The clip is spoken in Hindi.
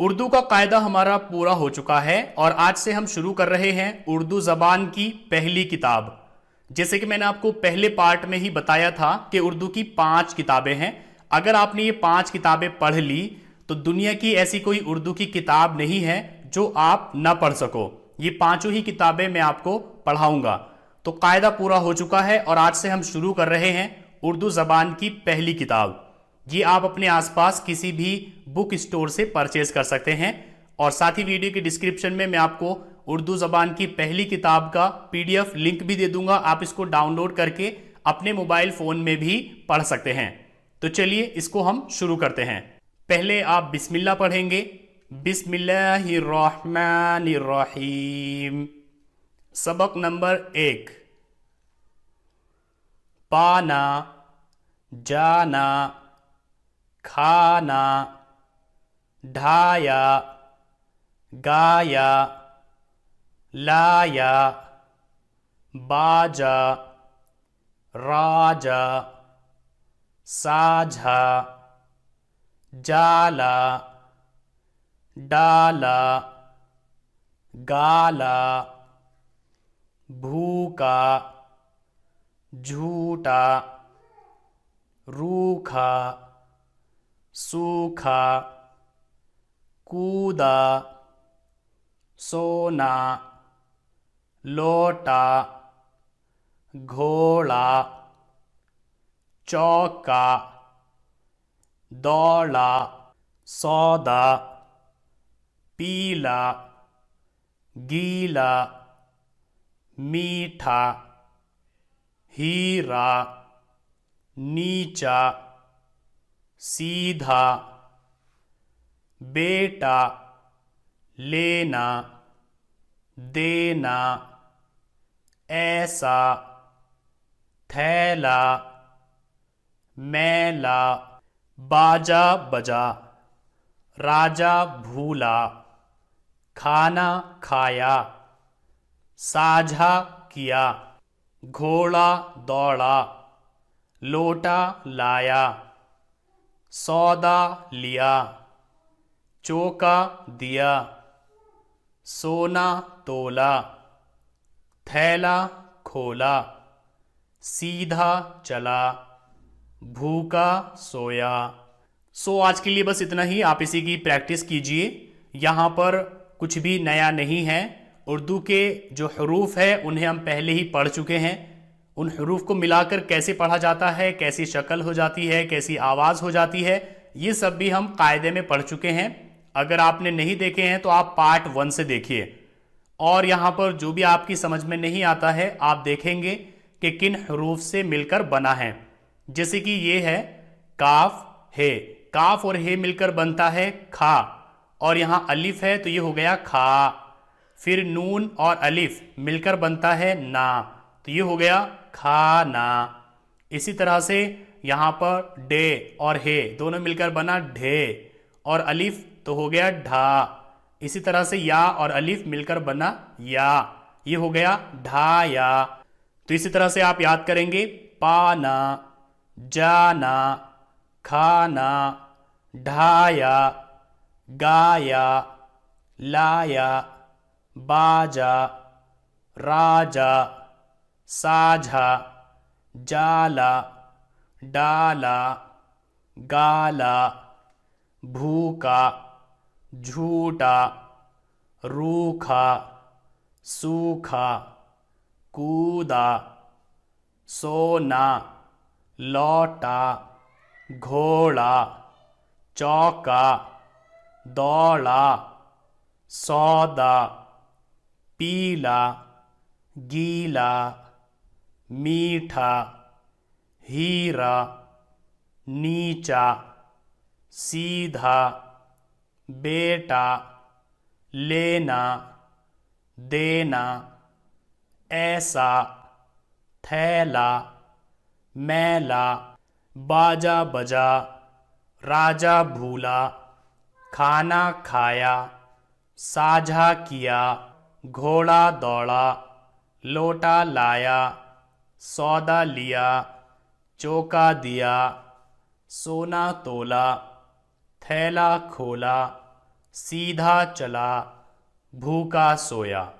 उर्दू का कायदा हमारा पूरा हो चुका है और आज से हम शुरू कर रहे हैं उर्दू जबान की पहली किताब। जैसे कि मैंने आपको पहले पार्ट में ही बताया था कि उर्दू की 5 किताबें हैं। अगर आपने ये 5 किताबें पढ़ ली तो दुनिया की ऐसी कोई उर्दू की किताब नहीं है जो आप ना पढ़ सको। ये पांचों ही किताबें मैं आपको पढ़ाऊंगा। तो कायदा पूरा हो चुका है और आज से हम शुरू कर रहे हैं उर्दू जबान की पहली किताब। ये आप अपने आसपास किसी भी बुक स्टोर से परचेज कर सकते हैं और साथ ही वीडियो के डिस्क्रिप्शन में मैं आपको उर्दू जबान की पहली किताब का पीडीएफ लिंक भी दे दूंगा। आप इसको डाउनलोड करके अपने मोबाइल फोन में भी पढ़ सकते हैं। तो चलिए इसको हम शुरू करते हैं। पहले आप बिस्मिल्लाह पढ़ेंगे। बिस्मिल्लाहिर्रहमानिर्रहीम। सबक नंबर 1। पाना, जाना, खाना, ढाया, गाया, लाया, बाजा, राजा, साझा, जाला, डाला, गाला, भूखा, झूठा, रूखा, सूखा, कूदा, सोना, लोटा, घोड़ा, चौका, दौड़ा, सौदा, पीला, गीला, मीठा, हीरा, नीचा, सीधा, बेटा, लेना, देना, ऐसा, थैला, मैला, बाजा बजा, राजा भूला, खाना खाया, साझा किया, घोड़ा दौड़ा, लोटा लाया, सौदा लिया, चौका दिया, सोना तोला, थैला खोला, सीधा चला, भूखा सोया। आज के लिए बस इतना ही। आप इसी की प्रैक्टिस कीजिए। यहाँ पर कुछ भी नया नहीं है। उर्दू के जो हरूफ है उन्हें हम पहले ही पढ़ चुके हैं। उन हरूफ को मिलाकर कैसे पढ़ा जाता है, कैसी शक्ल हो जाती है, कैसी आवाज़ हो जाती है, ये सब भी हम कायदे में पढ़ चुके हैं। अगर आपने नहीं देखे हैं तो आप पार्ट 1 से देखिए। और यहाँ पर जो भी आपकी समझ में नहीं आता है आप देखेंगे कि किन हरूफ से मिलकर बना है। जैसे कि ये है काफ है, काफ और हे मिलकर बनता है खा, और यहाँ अलिफ है तो ये हो गया खा। फिर नून और अलिफ मिलकर बनता है ना, तो ये हो गया खाना। इसी तरह से यहाँ पर डे और हे दोनों मिलकर बना ढे, और अलिफ तो हो गया ढा। इसी तरह से या और अलिफ मिलकर बना या, ये हो गया ढाया। तो इसी तरह से आप याद करेंगे पाना, जाना, खाना, ढाया, गाया, लाया, बाजा, राजा, साझा, जाला, डाला, गाला, भूखा, झूठा, रूखा, सूखा, कूदा, सोना, लौटा, घोड़ा, चौका, दौड़ा, सौदा, पीला, गीला, मीठा, हीरा, नीचा, सीधा, बेटा, लेना, देना, ऐसा, थैला, मैला, बाजा बजा, राजा भूला, खाना खाया, साझा किया, घोड़ा दौड़ा, लोटा लाया, सौदा लिया, चौका दिया, सोना तोला, थैला खोला, सीधा चला, भूखा सोया।